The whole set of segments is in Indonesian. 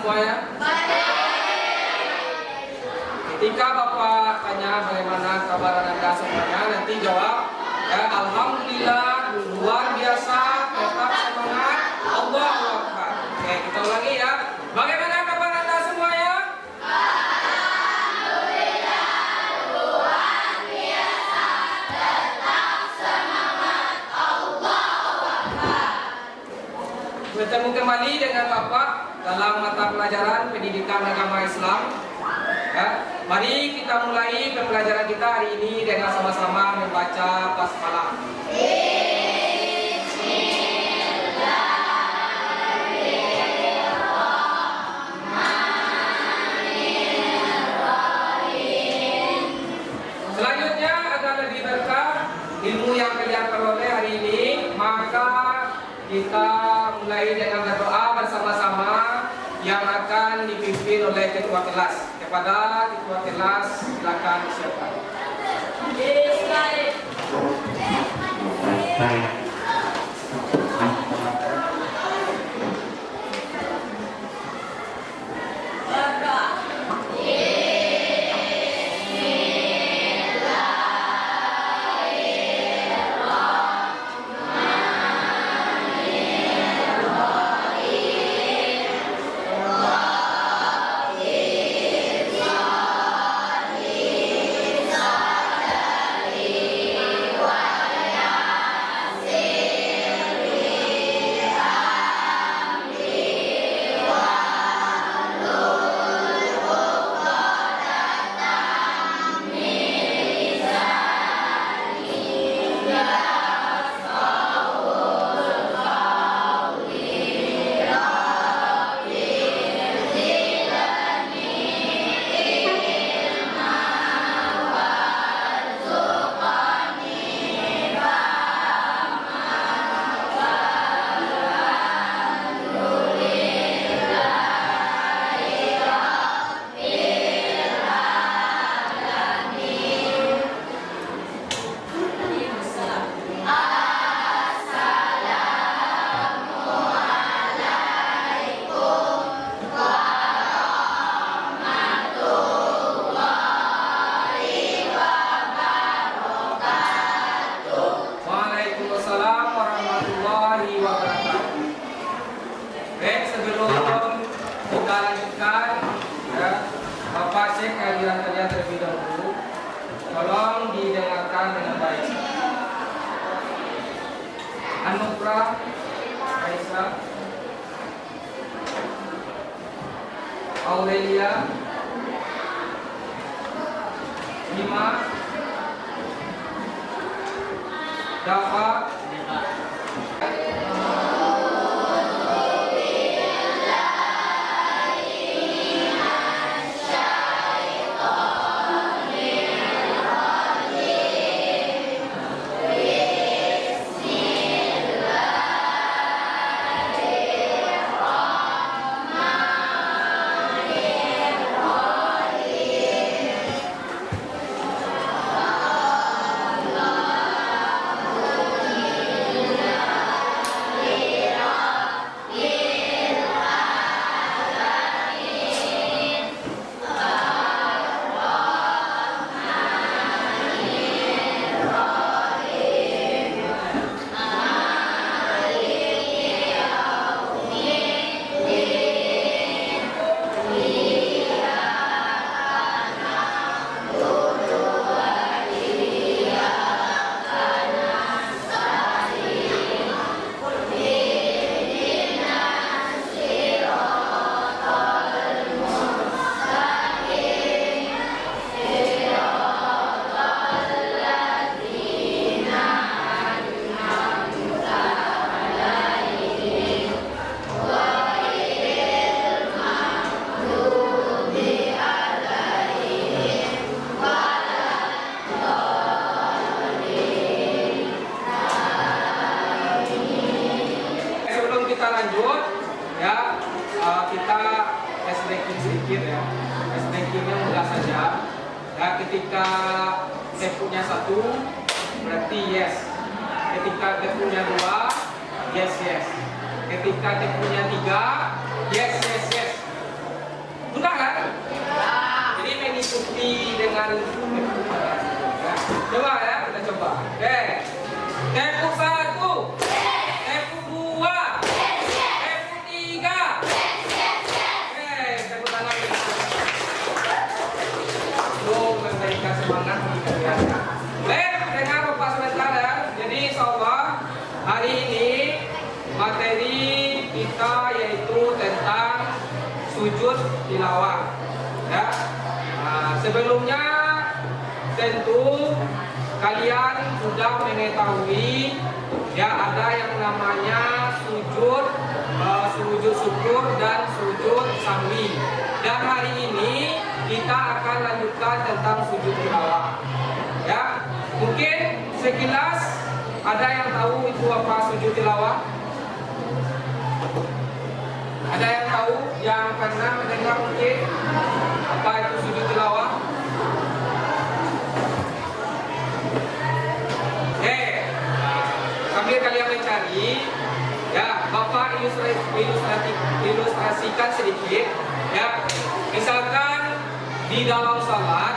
semuanya? Ketika Bapak tanya bagaimana kabar Anda semuanya, nanti jawab ya, alhamdulillah, luar biasa, tetap semangat, Allahu Akbar. Oke, kita ulangi ya. Bagaimana kabar Anda semuanya? Bertemu kembali dengan Bapak dalam mata pelajaran pendidikan agama Islam. Ya, mari kita mulai pembelajaran kita hari ini dengan sama-sama membaca basmalah. Selanjutnya agar lebih berkah ilmu yang kalian peroleh hari ini, maka kita mulai dengan berdoa bersama-sama yang akan dipimpin oleh ketua kelas. Kepada ketua kelas, silakan disiapkan. Anugrah, Aisyah, Aurelia, Lima, Dafa, ketika stepnya 1 berarti yes, ketika stepnya 2 yes yes, ketika stepnya 3 yes yes yes, diikuti dengan coba ya, kita coba. Oke. Tepuk 1, tepuk 2, tepuk 3. Oke, tepuk tangan. Memberikan semangat bagi kalian. Baik, dengar Bapak sebentar ya. Jadi insyaallah hari ini materi kita yaitu tentang sujud tilawah. Ya. Nah, sebelumnya tentu kalian sudah mengetahui ya ada yang namanya sujud syukur dan sujud sahwi. Dan hari ini kita akan lanjutkan tentang sujud tilawah. Ya, mungkin sekilas ada yang tahu itu apa sujud tilawah? Ada yang tahu yang pernah mendengar mungkin apa itu sujud tilawah? Sambil kalian mencari, ya Bapak ilustrasikan sedikit. Ya, misalkan di dalam salat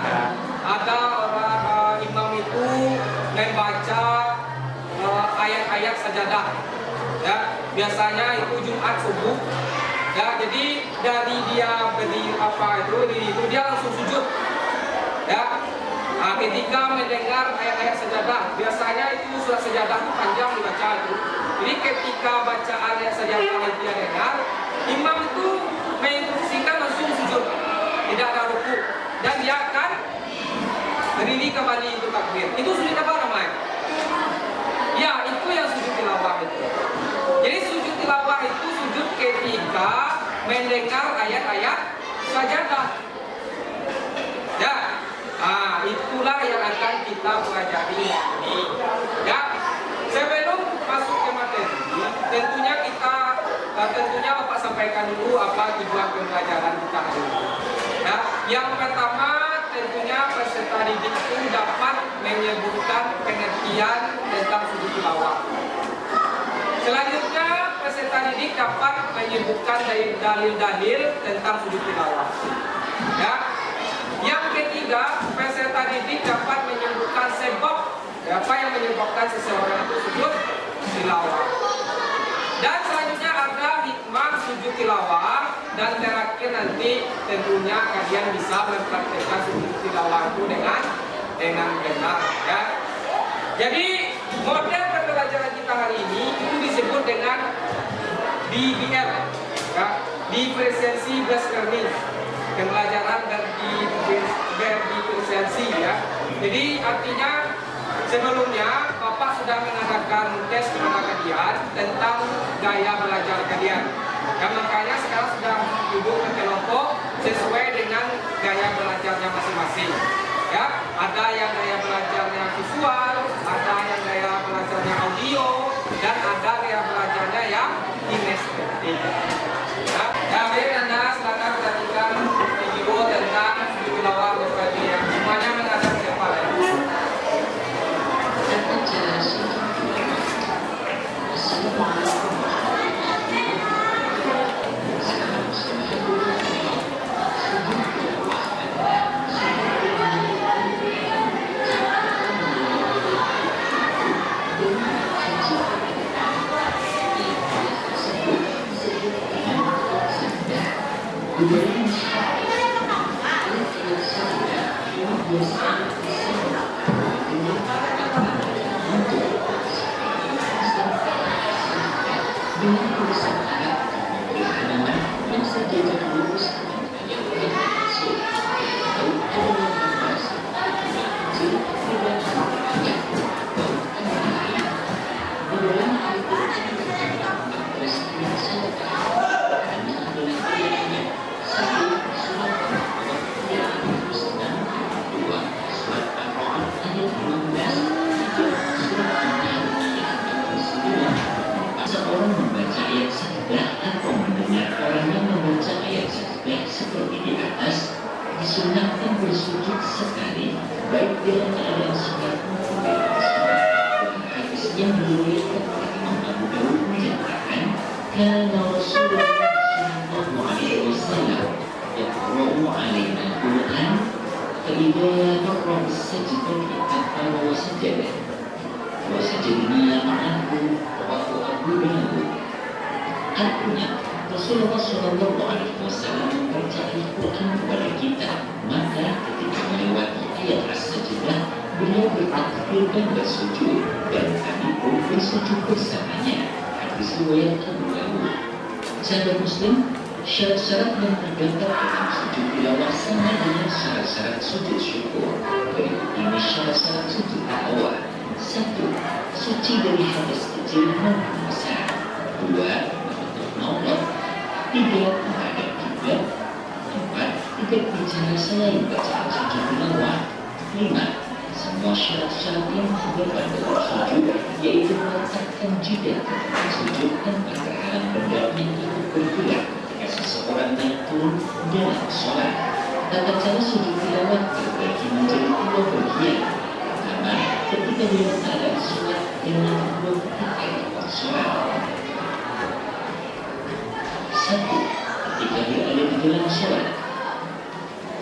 ada orang imam itu membaca ayat-ayat sajadah. Ya, biasanya itu Jumat subuh. Ya, jadi dari dia berdiri itu dia langsung sujud. Ya. Nah, ketika mendengar ayat-ayat sajadah, biasanya itu surat sajadah itu panjang dibaca itu. Jadi ketika baca ayat sajadah yang dia dengar, imam itu menginstruksikan langsung sujud, tidak ada ruku, dan dia akan berdiri kembali untuk takbir. Itu sujud apa namanya? Ya, itu yang sujud tilawah itu. Jadi sujud tilawah itu sujud ketika mendengar ayat-ayat sajadah. Ya. Nah, itulah yang akan kita pelajari ini. Ya, sebelum masuk ke materi, tentunya Bapak sampaikan dulu apa tujuan pembelajaran kita hari ini. Ya, yang pertama tentunya peserta didik itu dapat menyebutkan pengertian tentang sujud tilawah. Selanjutnya peserta didik dapat menyebutkan dalil-dalil tentang sujud tilawah. Ya. Yang ketiga, peserta didik dapat menyebutkan sebab apa yang menyebabkan seseorang itu sujud tilawah. Dan selanjutnya ada hikmah sujud tilawah, dan terakhir nanti tentunya kalian bisa mempraktikkan sujud tilawah itu dengan benar. Ya. Jadi model pembelajaran kita hari ini itu disebut dengan DBL, ya, diferensiasi based learning. Pembelajaran dan diferensiasi ya. Jadi artinya sebelumnya Bapak sudah mengadakan tes kepada kalian tentang gaya belajar kalian. Dan makanya sekarang sudah duduk ke kelompok sesuai dengan gaya belajarnya masing-masing. Ya, ada yang gaya belajarnya visual, ada yang gaya belajarnya audio, dan ada gaya belajarnya yang kinestetik. Ya, baik Anda silakan perhatikan video tentang sujud tilawah berarti yang semuanya menghadap siapa ya? disunahkan bersujud sekali, baik dalam keadaan sholat maupun di atas sholat. Hadis yang diriwayatkan oleh Imam Abu Dawud menyatakan, "Kana Rasulullah sallallahu alaihi wasallam yaqra'u 'alaina al-Qur'an فإذا مر بالسجدة أقام وسجد وسجدنا معه رواه Abu Dawud. Artinya Rasulullah Shallallahu Alaihi Wasallam membaca Al-Quran kepada kita, maka ketika melewati ayat as-sajdah beliau bertakbir dan bersujud, dan kami pun bersujud bersamanya. Hadis riwayat Abu Dawud. Sahabat Muslim, syarat-syarat yang terdapat dalam sujud tilawah sama dengan syarat-syarat sujud syukur. Berikut ini syarat-syarat sujud tilawah. 1. Suci dari hadas kecil maupun besar. 2. Menutup aurat. 3. Menghadap kiblat. 4. Tidak bicara selain bacaan sujud tilawah. 5. Semua syarat-syarat yang terdapat dalam sujud, yaitu meletakkan jidat ketika sujud tanpa terhalang benda yang ikut bergerak ketika seseorang naik turun dalam sholat. Tata cara sujud tilawah terbagi menjadi 2 bagian. Pertama, ketika dalam keadaan sholat, dan yang kedua ketika lepas sholat. 1. Ketika berada di dalam sholat,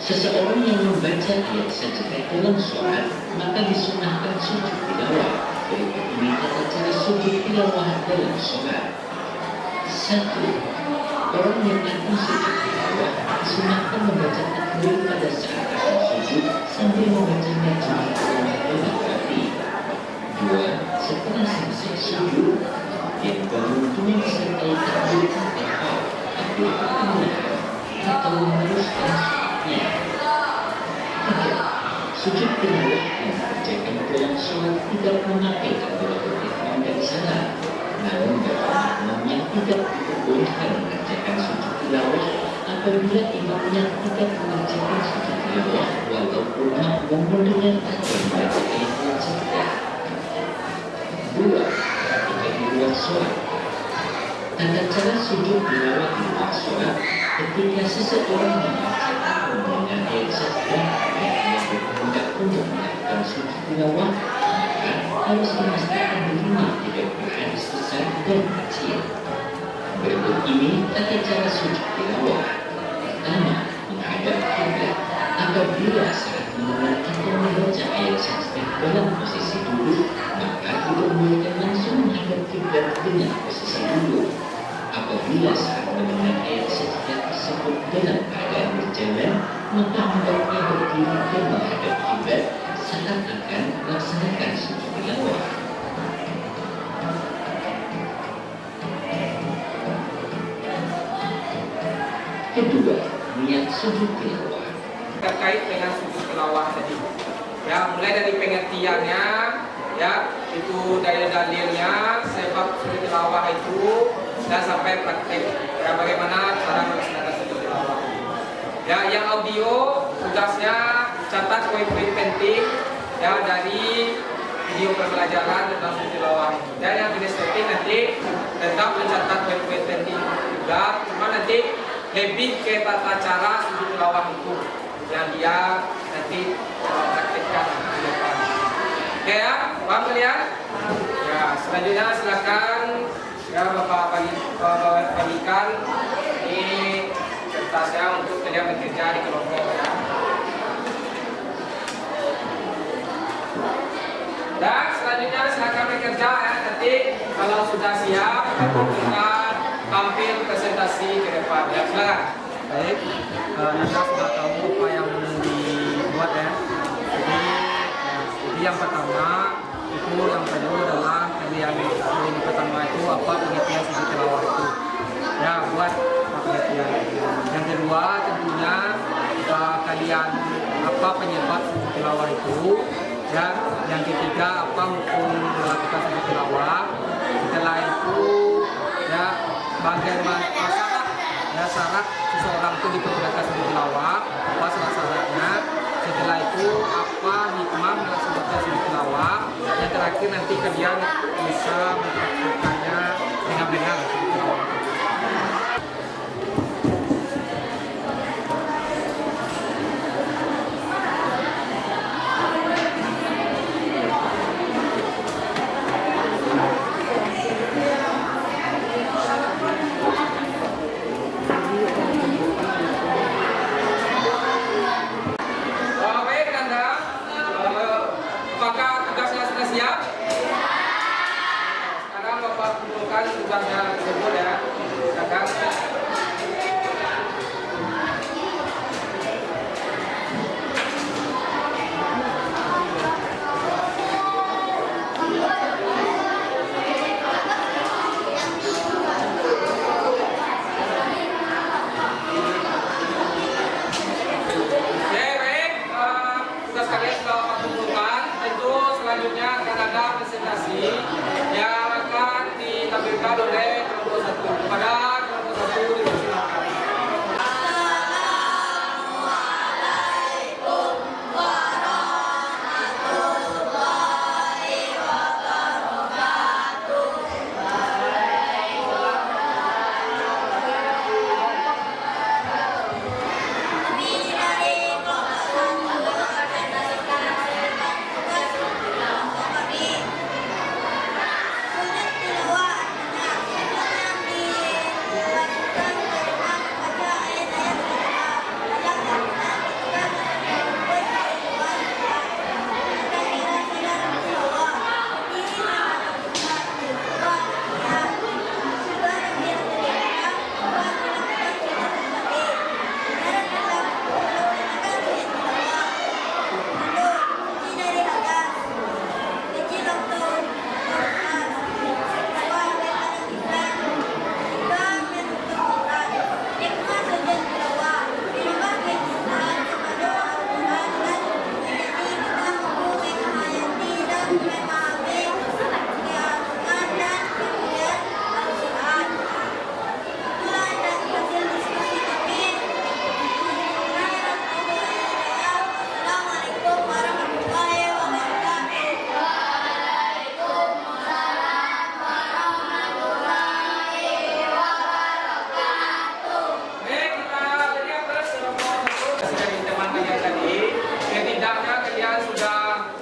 seseorang yang membaca ayat sajdah dalam sholat, maka disunahkan sujud tilawah. Berikut ini tata cara sujud tilawah dalam sholat. 1. Orang yang akan sujud tilawah disunahkan membaca takbir pada saat akan sujud sambil membacanya juga dengan hati. 2. Setelah selesai sujud, yang baru dengan disertai takbir al-ihram, takbir al-ihram, atau meneruskan sholatnya. 3. Sujud tilawah yang dikerjakan dalam sholat tidak memakai takbiratul ihram dan salam. Namun bagi makmum yang tidak diperbolehkan mengerjakan sujud tilawah apabila imamnya tidak mengerjakan sujud tilawah walaupun makmum mendengar atau membaca ayat sajdah. 2. Ketika di luar sholat. Tata cara sujud tilawah di luar sholat ketika seseorang membaca mendengar ayat sajdah yang berkehendak untuk melakukan sujud tilawah, maka harus memastikan dirinya tidak berhadis besar dan kecil. Berikut ini tata cara sujud tilawah. Pertama, menghadap kiblat. Apabila saat mendengar atau membaca ayat sajdah dalam posisi duduk, maka diperbolehkan langsung menghadap kiblat dengan posisi duduk. Apabila saat mendengar ayat sajdah tersebut dalam keadaan berjalan, maka hendaknya berdiri dan menghadap kiblat saat akan melaksanakan sujud tilawah. Kedua, niat sujud tilawah. Terkait dengan sujud tilawah tadi, ya mulai dari pengertiannya, ya itu dalil-dalilnya, sebab sujud tilawah itu, dan sampai praktek, ya bagaimana cara melaksanakan sujud tilawah. Ya, yang audio tugasnya catat poin-poin penting ya dari video pembelajaran tentang sujud tilawah. Dan yang kinestetik nanti tetap mencatat poin-poin penting juga, cuma nanti lebih ke tata cara sujud tilawah itu yang dia nanti praktekkan di depan. Oke ya, paham kalian? Ya, selanjutnya silakan ya Bapak bagikan ini kertasnya untuk kalian bekerja di kelompok ya. Dan selanjutnya silakan bekerja ya. Nanti kalau sudah siap kita tampil presentasi ke depan ya. Silakan. Baik, Nanda sudah tahu apa yang dibuat ya. Jadi yang pertama itu yang kedua adalah yang pertama itu apa pengertian sujud tilawah itu. Ya, buat pengertian. Yang kedua tentunya kalian apa penyebab sujud tilawah itu. Ya, yang ketiga apa hukum melakukan sujud tilawah. Setelah itu ya bagaimana syarat seseorang itu diperbolehkan sujud tilawah, apa syarat-syaratnya. Setelah itu apa hikmah melaksanakan sujud tilawah. Yang terakhir nanti kalian bisa mempraktikkannya dengan benar sujud tilawah. Baik, lakukan tugasnya tersebut ya. Silakan. Tugas kalian sudah kumpulkan. Tentu selanjutnya akan ada presentasi yang akan ditampilkan oleh kelompok 1. Kepada kelompok 1 dipersilakan.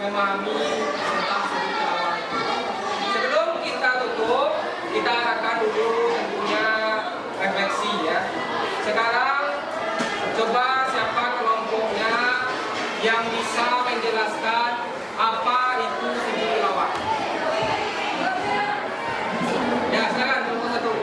Memahami tentang sujud tilawah. Sebelum kita tutup, kita akan dulu tentunya refleksi ya. Sekarang coba siapa kelompoknya yang bisa menjelaskan apa itu sujud tilawah. Ya, silakan kelompok 1.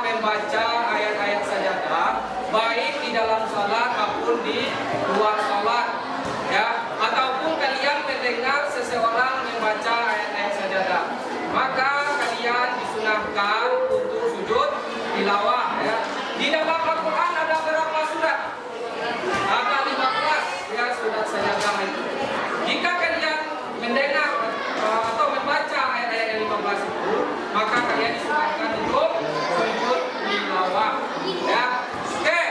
Membaca ayat-ayat sajadah baik di dalam salat maupun di luar salat ya, ataupun kalian mendengar seseorang membaca ayat-ayat sajadah, maka kalian disunahkan untuk sujud tilawah ya. Di dalam Al-Quran ada berapa surat? Ada 15 ya surat sajadah itu. Jika kalian mendengar atau membaca ayat-ayat yang 15 itu, maka kalian disunahkan untuk sujud tilawah ya. Oke,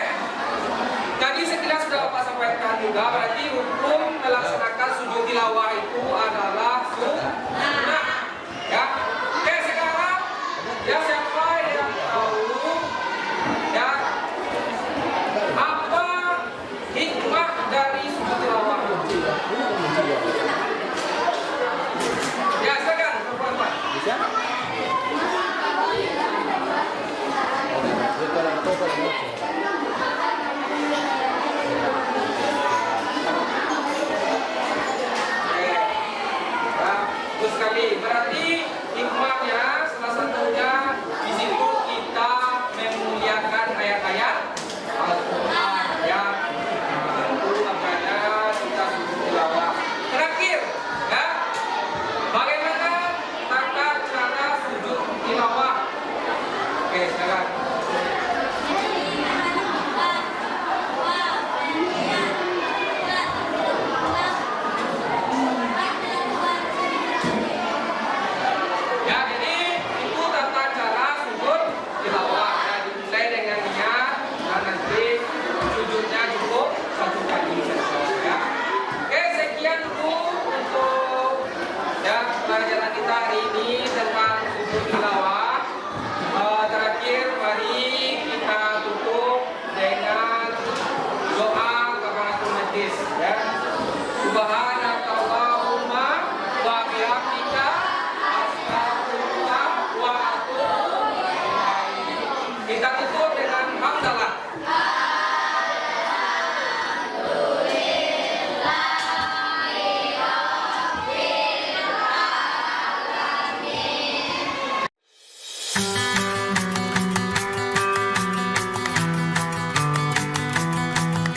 tadi sekilas sudah Bapak sampaikan juga, berarti hukum melaksanakan sujud tilawah itu adalah sunnah ya. Oke, sekarang ya siapa yang tahu ya apa hikmah dari sujud tilawah? Ya, silakan Bapak. Bisa? Bagus sekali. Berarti hikmahnya salah satunya di situ kita memuliakan ayat-ayat Al-Quran ya. Itu makanya kita sujud tilawah. Terakhir ya, bagaimana tata cara sujud tilawah? Oke, sekarang. Pelajaran kita hari ini tentang sujud